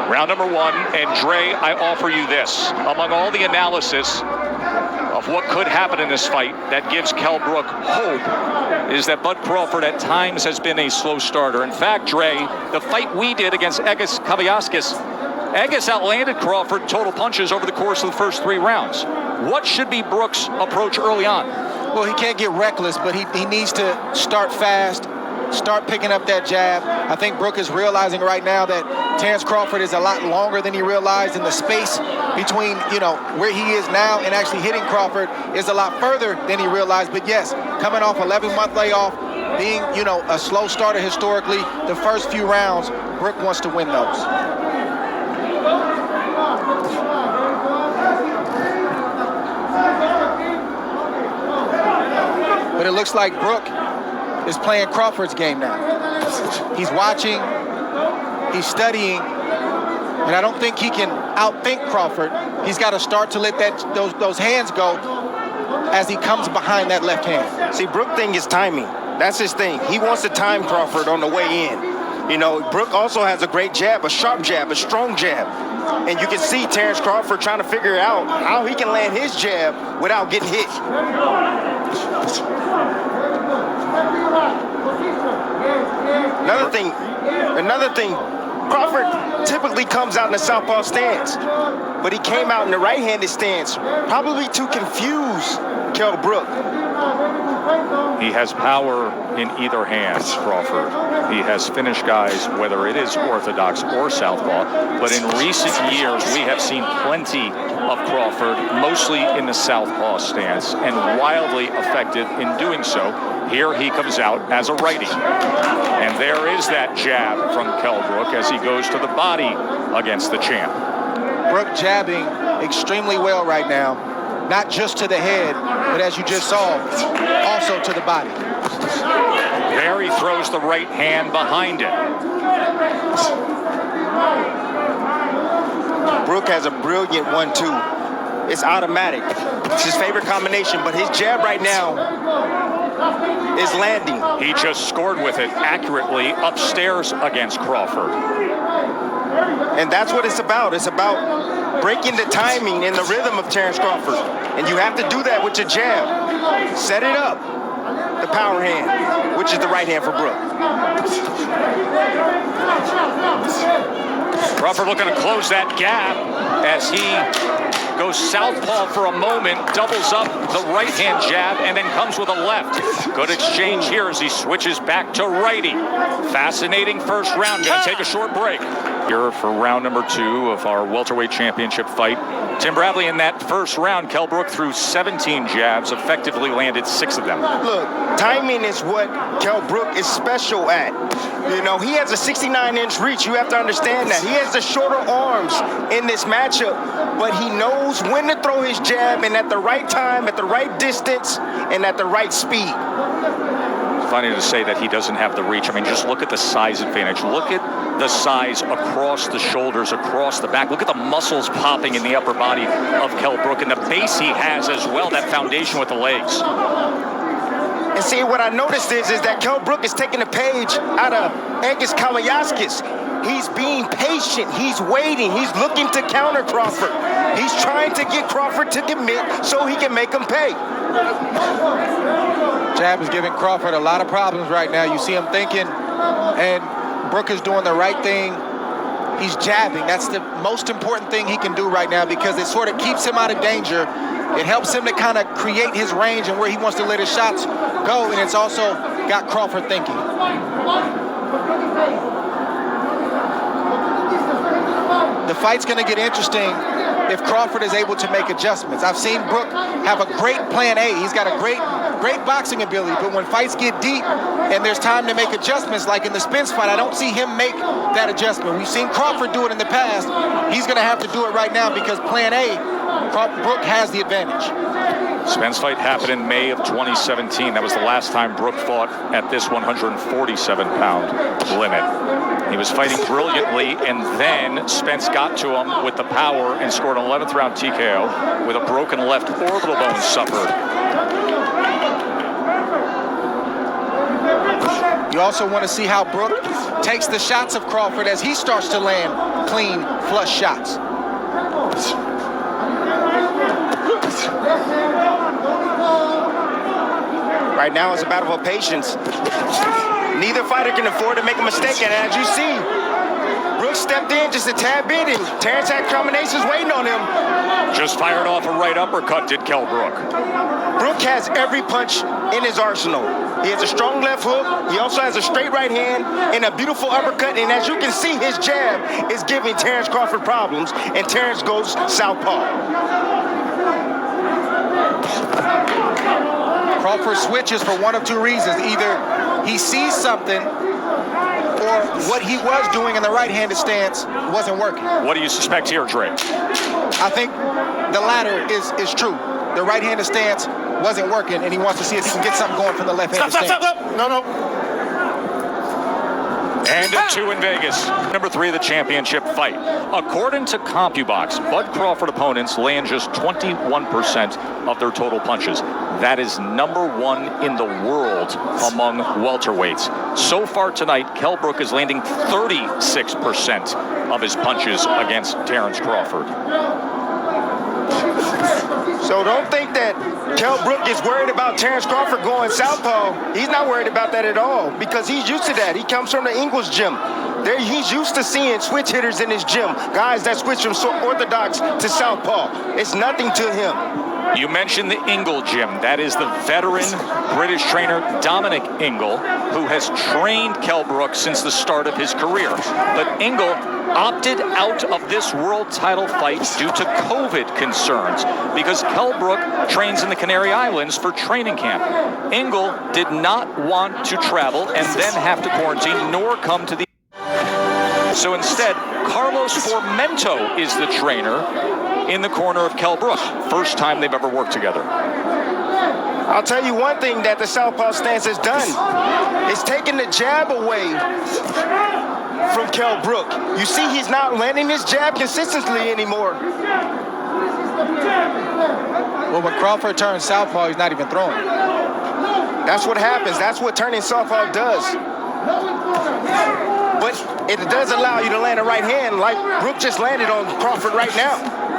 Round number one, and Dre, I offer you this. Among all the analysis of what could happen in this fight that gives Kell Brook hope is that Bud Crawford at times has been a slow starter. In fact, Dre, the fight we did against Egis Kaviaskis, Egis outlanded Crawford total punches over the course of the first 3 rounds. What should be Brook's approach early on? Well, he can't get reckless, but he needs to start fast, start picking up that jab. I think Brook is realizing right now that Terence Crawford is a lot longer than he realized, and the space between, where he is now and actually hitting Crawford is a lot further than he realized. But yes, coming off 11-month layoff, being, a slow starter historically, the first few rounds, Brook wants to win those. But it looks like Brook is playing Crawford's game now. He's watching, he's studying, and I don't think he can outthink Crawford. He's got to start to let those hands go as he comes behind that left hand. See, Brook thing is timing. That's his thing. He wants to time Crawford on the way in. Brook also has a great jab, a sharp jab, a strong jab. And you can see Terence Crawford trying to figure out how he can land his jab without getting hit. Another thing, Crawford typically comes out in the southpaw stance, but he came out in the right-handed stance, probably to confuse Kell Brook. He has power in either hand, Crawford. He has finished guys, whether it is orthodox or southpaw. But in recent years, we have seen plenty of Crawford, mostly in the southpaw stance, and wildly effective in doing so. Here he comes out as a righty. And there is that jab from Kell Brook as he goes to the body against the champ. Brook jabbing extremely well right now. Not just to the head, but as you just saw, also to the body. There he throws the right hand behind it. Brook has a brilliant 1-2. It's automatic. It's his favorite combination, but his jab right now is landing. He just scored with it accurately upstairs against Crawford. And that's what it's about. It's about breaking the timing and the rhythm of Terence Crawford. And you have to do that with your jab. Set it up. The power hand, which is the right hand for Brook. Crawford looking to close that gap as he goes southpaw for a moment, doubles up the right-hand jab, and then comes with a left. Good exchange here as he switches back to righty. Fascinating first round. Gonna take a short break. Here for round number 2 of our welterweight championship fight. Tim Bradley, in that first round, Kell Brook threw 17 jabs, effectively landed 6 of them. Look, timing is what Kell Brook is special at. He has a 69-inch reach. You have to understand that. He has the shorter arms in this matchup, but he knows when to throw his jab, and at the right time, at the right distance, and at the right speed. Funny to say that he doesn't have the reach. I mean, just look at the size advantage. Look at the size across the shoulders, across the back. Look at the muscles popping in the upper body of Kell Brook, and the base he has as well, that foundation with the legs. And see, what I noticed is that Kell Brook is taking a page out of Egis Kaviaskis. He's being patient. He's waiting. He's looking to counter Crawford. He's trying to get Crawford to commit so he can make him pay. Jab is giving Crawford a lot of problems right now. You see him thinking, and Brook is doing the right thing. He's jabbing. That's the most important thing he can do right now because it sort of keeps him out of danger. It helps him to kind of create his range and where he wants to let his shots go, and it's also got Crawford thinking. The fight's going to get interesting if Crawford is able to make adjustments. I've seen Brook have a great plan A. He's got a great boxing ability, but when fights get deep and there's time to make adjustments, like in the Spence fight, I don't see him make that adjustment. We've seen Crawford do it in the past. He's going to have to do it right now because plan A, Brook has the advantage. Spence fight happened in May of 2017. That was the last time Brook fought at this 147-pound limit. He was fighting brilliantly, and then Spence got to him with the power and scored an 11th round TKO with a broken left orbital bone suffered. You also want to see how Brook takes the shots of Crawford as he starts to land clean, flush shots. Right now it's a battle of patience. Neither fighter can afford to make a mistake, and as you see, Brook stepped in just a tad bit, and Terence had combinations waiting on him. Just fired off a right uppercut, did Kell Brook. Brook has every punch in his arsenal. He has a strong left hook. He also has a straight right hand and a beautiful uppercut. And as you can see, his jab is giving Terence Crawford problems, and Terence goes southpaw. Crawford switches for one of two reasons. Either he sees something or what he was doing in the right-handed stance wasn't working. What do you suspect here, Dre? I think the latter is true. The right-handed stance wasn't working, and he wants to see if he can get something going from the left-handed stance. Stop. No. And a 2 in Vegas. Number 3 of the championship fight. According to CompuBox, Bud Crawford opponents land just 21% of their total punches. That is number 1 in the world among welterweights. So far tonight, Kell Brook is landing 36% of his punches against Terence Crawford. So don't think that Kell Brook is worried about Terence Crawford going southpaw. He's not worried about that at all because he's used to that. He comes from the English gym. He's used to seeing switch hitters in his gym, guys that switch from orthodox to southpaw. It's nothing to him. You mentioned the Ingle gym. That is the veteran British trainer Dominic Ingle, who has trained Kell Brook since the start of his career. But Ingle opted out of this world title fight due to COVID concerns because Kell Brook trains in the Canary Islands for training camp. Ingle did not want to travel and then have to quarantine nor come to the... So instead, Carlos Formento is the trainer in the corner of Kell Brook. First time they've ever worked together. I'll tell you one thing that the southpaw stance has done. It's taken the jab away from Kell Brook. You see he's not landing his jab consistently anymore. Well, when Crawford turns southpaw, he's not even throwing. That's what happens. That's what turning southpaw does. But it does allow you to land a right hand like Brook just landed on Crawford right now.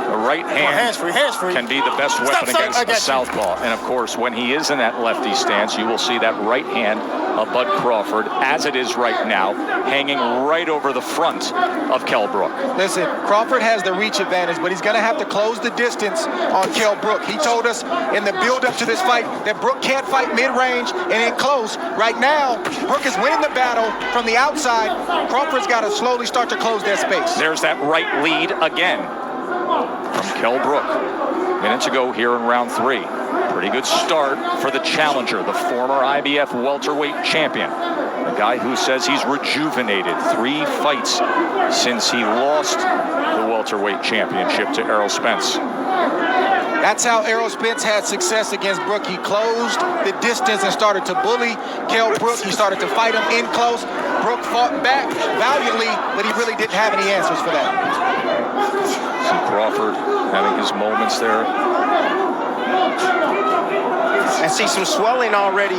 The right hand hands-free. can be the best weapon against the southpaw. And of course, when he is in that lefty stance, you will see that right hand of Bud Crawford, as it is right now, hanging right over the front of Kell Brook. Listen, Crawford has the reach advantage, but he's going to have to close the distance on Kell Brook. He told us in the build-up to this fight that Brook can't fight mid-range and in close. Right now, Brook is winning the battle from the outside. Crawford's got to slowly start to close that space. There's that right lead again from Kell Brook. Minutes ago here in round 3. Pretty good start for the challenger, the former IBF welterweight champion. A guy who says he's rejuvenated. 3 fights since he lost the welterweight championship to Errol Spence. That's how Errol Spence had success against Brook. He closed the distance and started to bully Kell Brook. He started to fight him in close. Brook fought back valiantly, but he really didn't have any answers for that. See Crawford having his moments there. And see some swelling already.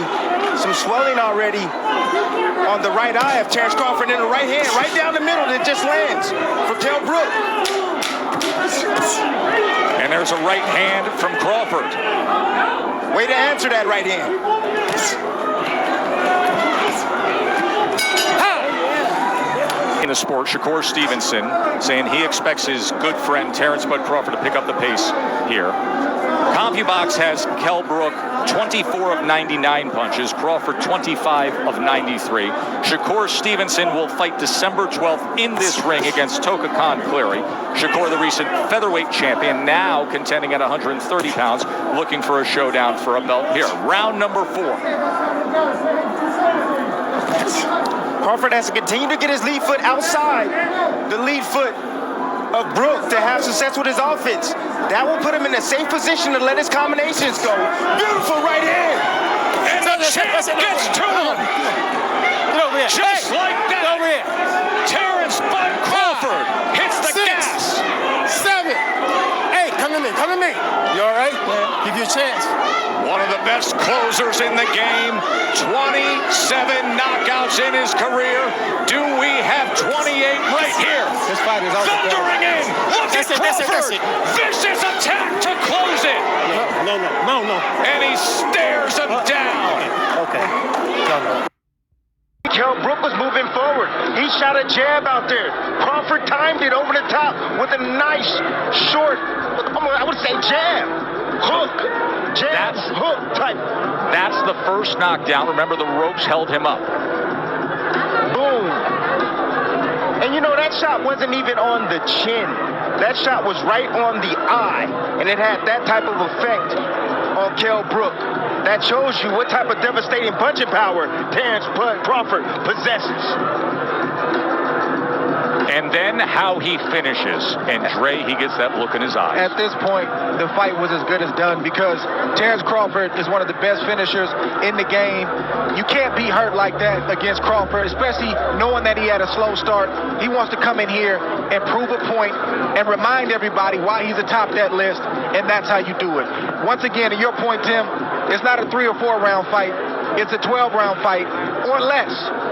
On the right eye of Terence Crawford in the right hand, right down the middle that just lands for Kell Brook. And there's a right hand from Crawford. Way to answer that right hand. In the sport, Shakur Stevenson saying he expects his good friend Terence Bud Crawford to pick up the pace here. CompuBox has Kell Brook 24 of 99 punches, Crawford 25 of 93. Shakur Stevenson will fight December 12th in this ring against Toka Khan Cleary. Shakur, the recent featherweight champion, now contending at 130 pounds, looking for a showdown for a belt here. Round number 4. Crawford has to continue to get his lead foot outside the lead foot of Brook to have success with his offense. That will put him in a safe position to let his combinations go. Beautiful right hand. And the champ gets to him. Get over here. Just like that. Get over here. Terence Bud Crawford hits the 6, gas. 7. Hey, come to me. You all right? Yeah. Give you a chance. One of of the best closers in the game. 27 knockouts in his career. Do we have 28 right here? This fight is over. Thundering in. Look at Crawford. That's it. Vicious attack to close it. No. And he stares him down. Okay. No. Kell Brook was moving forward. He shot a jab out there. Crawford timed it over the top with a nice, short, I would say jab, hook, jab, hook type. That's the first knockdown. Remember, the ropes held him up. Boom. And you know, that shot wasn't even on the chin. That shot was right on the eye, and it had that type of effect on Kell Brook. That shows you what type of devastating punching power Terence Crawford possesses. And then how he finishes. And Dre, he gets that look in his eyes. At this point, the fight was as good as done because Terence Crawford is one of the best finishers in the game. You can't be hurt like that against Crawford, especially knowing that he had a slow start. He wants to come in here and prove a point and remind everybody why he's atop that list, and that's how you do it. Once again, to your point, Tim, it's not a 3 or 4 round fight. It's a 12-round fight or less.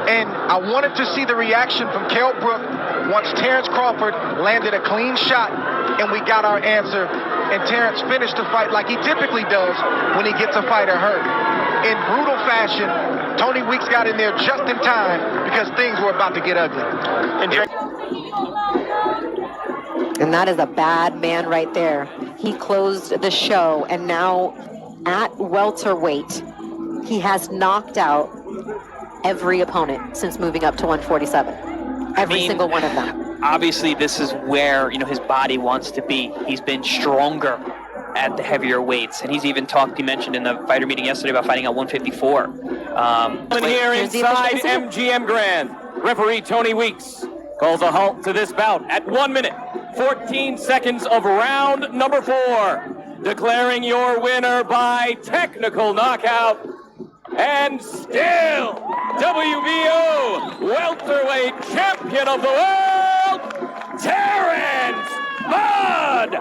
And I wanted to see the reaction from Kell Brook once Terence Crawford landed a clean shot and we got our answer. And Terence finished the fight like he typically does when he gets a fighter hurt. In brutal fashion, Tony Weeks got in there just in time because things were about to get ugly. And that is a bad man right there. He closed the show, and now at welterweight, he has knocked out every opponent since moving up to 147. Every single one of them. Obviously, this is where, his body wants to be. He's been stronger at the heavier weights, and he's even he mentioned in the fighter meeting yesterday about fighting at 154. Here inside MGM Grand, referee Tony Weeks calls a halt to this bout at 1 minute, 14 seconds of round number 4. Declaring your winner by technical knockout, and still WBO welterweight champion of the world, Terence "Bud"